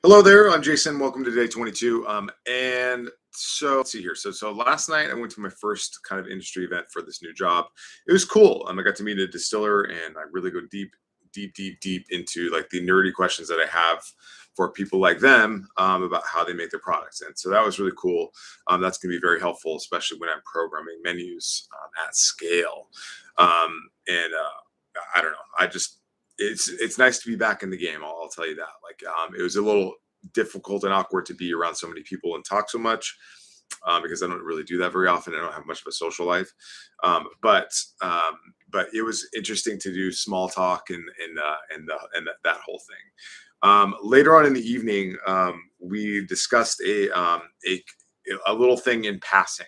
Hello there, I'm Jason. Welcome to day 22. And so let's see here. So last night I went to my first kind of industry event for this new job. It was cool. I got to meet a distiller, and I really go deep into like the nerdy questions that I have for people like them about how they make their products. And so that was really cool. That's going to be very helpful, especially when I'm programming menus at scale. And I don't know. It's nice to be back in the game. I'll tell you that. It was a little difficult and awkward to be around so many people and talk so much because I don't really do that very often. I don't have much of a social life, but it was interesting to do small talk and that whole thing. Later on in the evening, we discussed a little thing in passing.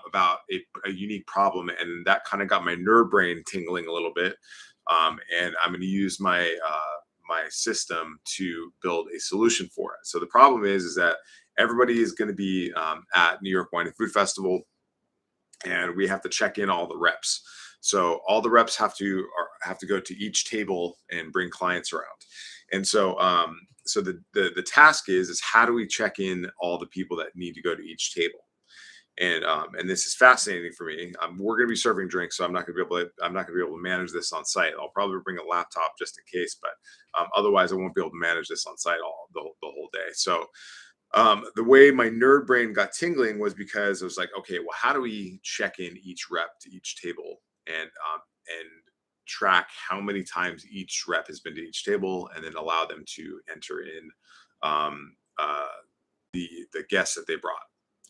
About a unique problem, and that kind of got my nerd brain tingling a little bit. And I'm going to use my system to build a solution for it. So the problem is that everybody is going to be at New York Wine and Food Festival, and we have to check in all the reps. So all the reps have to go to each table and bring clients around. And so the task is how do we check in all the people that need to go to each table? And this is fascinating for me. We're going to be serving drinks, so I'm not going to be able to manage this on site. I'll probably bring a laptop just in case, but otherwise I won't be able to manage this on site the whole day. So the way my nerd brain got tingling was because I was like, okay, well, how do we check in each rep to each table and track how many times each rep has been to each table, and then allow them to enter in the guests that they brought.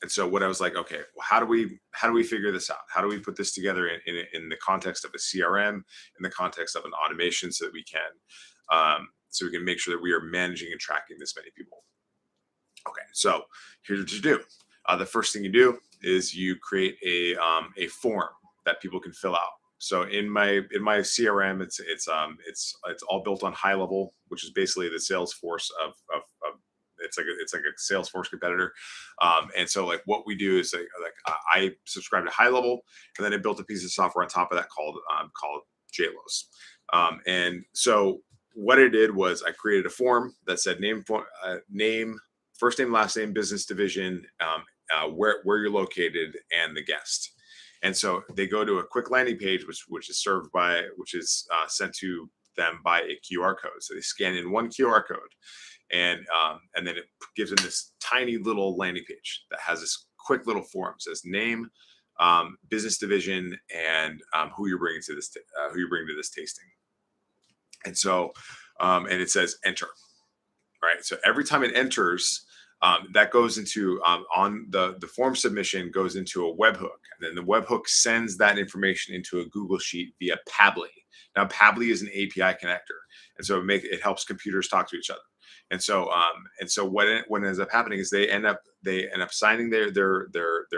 And so what I was like, okay, well, how do we figure this out? How do we put this together in the context of a CRM, in the context of an automation, so that we can make sure that we are managing and tracking this many people. Okay, so here's what you do. The first thing you do is you create a form that people can fill out. So in my CRM, it's all built on High Level, which is basically the Salesforce of it's like a Salesforce competitor. And so like what we do is I subscribe to High Level, and then I built a piece of software on top of that called JLOS. And so what I did was I created a form that said name, first name, last name, business division, where you're located, and the guest. And so they go to a quick landing page, which is sent to them by a QR code. So they scan in one QR code, and then it gives them this tiny little landing page that has this quick little form. It says name, business division, and who you're bringing to this tasting. And so and it says enter. Right. So every time it enters, that goes into on the form submission goes into a webhook, and then the webhook sends that information into a Google Sheet via Pabbly. Now, Pabbly is an API connector, and so it helps computers talk to each other. And so what ends up happening is they end up signing their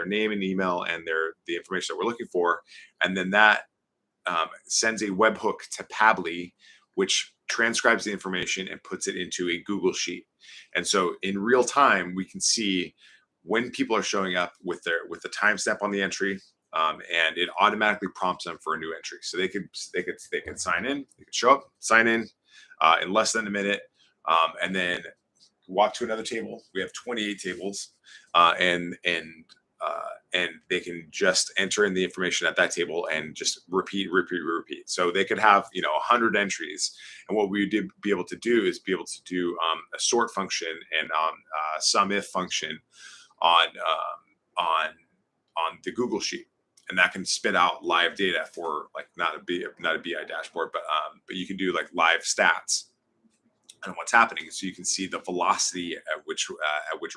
name and email and the information that we're looking for, and then that sends a webhook to Pabbly, which transcribes the information and puts it into a Google Sheet. And so in real time, we can see when people are showing up with the timestamp on the entry, and it automatically prompts them for a new entry. So they could sign in, they could show up, sign in less than a minute, and then walk to another table. We have 28 tables, and they can just enter in the information at that table and just repeat. So they could have 100 entries, and what we would be able to do is a sort function and sum if function on the Google Sheet, and that can spit out live data for like not a BI dashboard, but you can do like live stats and what's happening, so you can see the velocity at which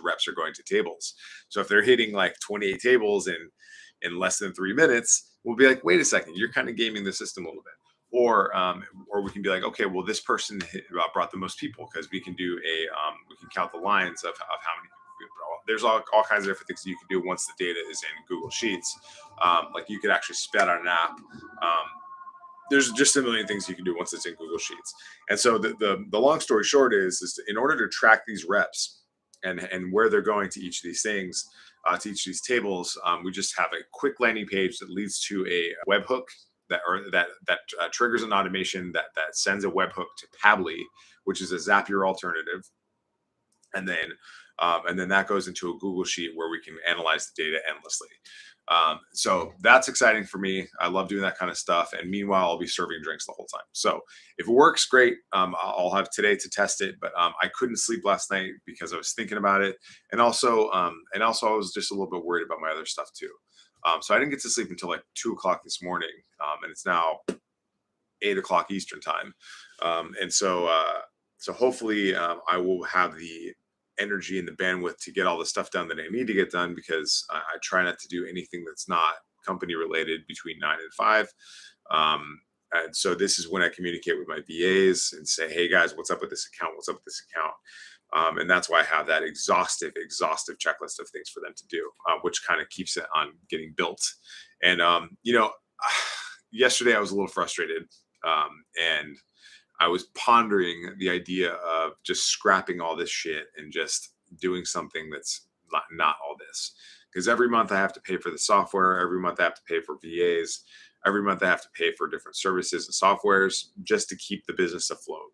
reps are going to tables. So if they're hitting like 28 tables in less than 3 minutes, we'll be like, wait a second, you're kind of gaming the system a little bit. Or we can be like, okay, well, this person brought the most people, because we can count the lines of how many people. There's all kinds of different things you can do once the data is in Google Sheets. Like you could actually spit out an app. There's just a million things you can do once it's in Google Sheets. And so the long story short is in order to track these reps and where they're going to each of these things, to each of these tables, we just have a quick landing page that leads to a webhook that triggers an automation that sends a webhook to Pabbly, which is a Zapier alternative. And then that goes into a Google sheet where we can analyze the data endlessly. So that's exciting for me. I love doing that kind of stuff. And meanwhile, I'll be serving drinks the whole time. So if it works, great. I'll have today to test it. But I couldn't sleep last night because I was thinking about it, and also I was just a little bit worried about my other stuff too. So I didn't get to sleep until like 2 o'clock this morning, and it's now 8 o'clock Eastern time. And so hopefully I will have the energy and the bandwidth to get all the stuff done that I need to get done, because I try not to do anything that's not company related between 9 and 5. And so this is when I communicate with my VAs and say, hey guys, what's up with this account? What's up with this account? And that's why I have that exhaustive checklist of things for them to do, which kind of keeps it on getting built. And, yesterday I was a little frustrated, and I was pondering the idea of just scrapping all this shit and just doing something that's not all this. Because every month I have to pay for the software. Every month I have to pay for VAs. Every month I have to pay for different services and softwares just to keep the business afloat.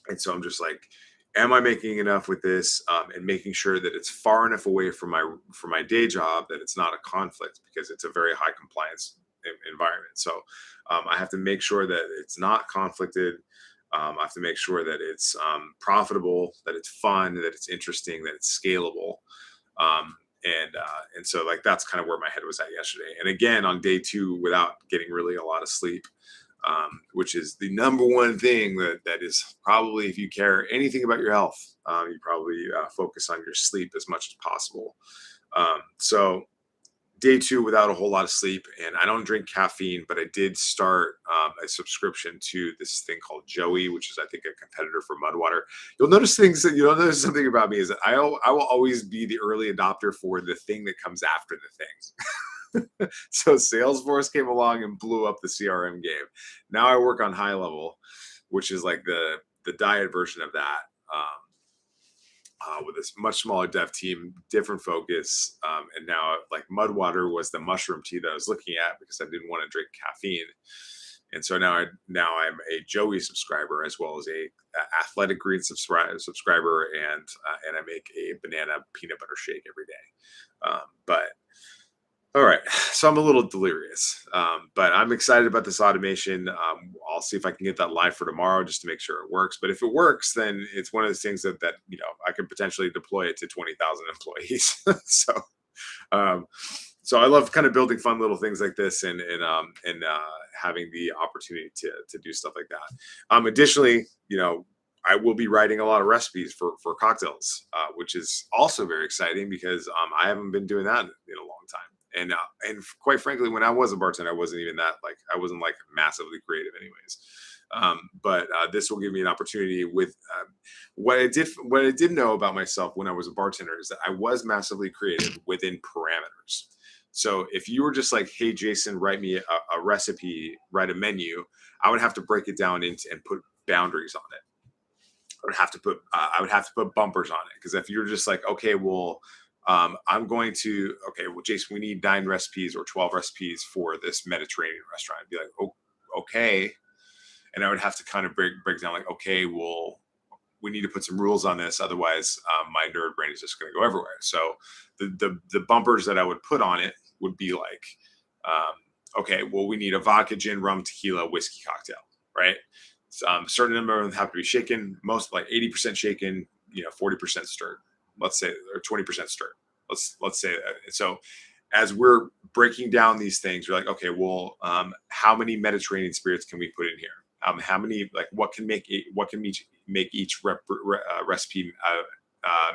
And so I'm just like, am I making enough with this, and making sure that it's far enough away from my day job that it's not a conflict, because it's a very high compliance environment. So I have to make sure that it's not conflicted. I have to make sure that it's profitable, that it's fun, that it's interesting, that it's scalable. And so like that's kind of where my head was at yesterday. And again, on day 2, without getting really a lot of sleep, which is the number one thing that is probably, if you care anything about your health, you probably focus on your sleep as much as possible. So day 2 without a whole lot of sleep, and I don't drink caffeine, but I did start a subscription to this thing called Joey, which is I think a competitor for Mudwater. You'll notice something about me is that I will always be the early adopter for the thing that comes after the things. So Salesforce came along and blew up the CRM game. Now I work on High Level, which is like the diet version of that. With this much smaller dev team, different focus. And now like Mudwater was the mushroom tea that I was looking at because I didn't want to drink caffeine. And so now I'm a Joey subscriber, as well as a Athletic Green subscriber, and I make a banana peanut butter shake every day. But all right, so I'm a little delirious, but I'm excited about this automation. I'll see if I can get that live for tomorrow just to make sure it works. But if it works, then it's one of those things that I could potentially deploy it to 20,000 employees. So I love kind of building fun little things like this, and having the opportunity to do stuff like that. Additionally, I will be writing a lot of recipes for cocktails, which is also very exciting, because I haven't been doing that in a long time. And quite frankly, when I was a bartender, I wasn't massively creative anyways. But this will give me an opportunity with what I did know about myself when I was a bartender is that I was massively creative within parameters. So if you were just like, hey, Jason, write me a recipe, write a menu, I would have to break it down and put boundaries on it. I would have to put bumpers on it, because if you're just like, okay, well, Jason, we need 9 recipes or 12 recipes for this Mediterranean restaurant. I'd be like, oh, okay. And I would have to kind of break down like, okay, well, we need to put some rules on this. Otherwise, my nerd brain is just going to go everywhere. So the bumpers that I would put on it would be like, okay, well, we need a vodka, gin, rum, tequila, whiskey cocktail, right? Certain number of them have to be shaken, most like 80% shaken, 40% stirred. Let's say, or 20% stirred. Let's say that. So as we're breaking down these things, you're like, okay, well, how many Mediterranean spirits can we put in here? How many, like, what can make each recipe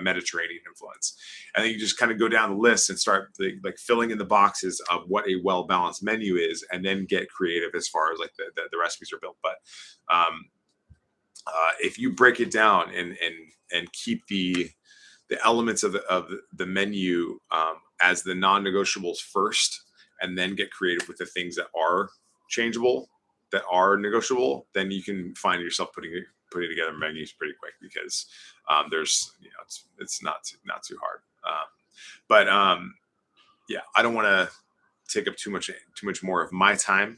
Mediterranean influence? And then you just kind of go down the list and start like filling in the boxes of what a well-balanced menu is, and then get creative as far as like the recipes are built. But if you break it down and keep the elements of the menu as the non-negotiables first, and then get creative with the things that are changeable, that are negotiable, then you can find yourself putting together menus pretty quick, because there's it's not too hard. But I don't want to take up too much more of my time.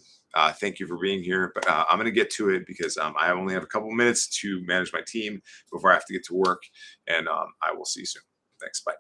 Thank you for being here. But I'm going to get to it because I only have a couple minutes to manage my team before I have to get to work. And I will see you soon. Thanks. Bye.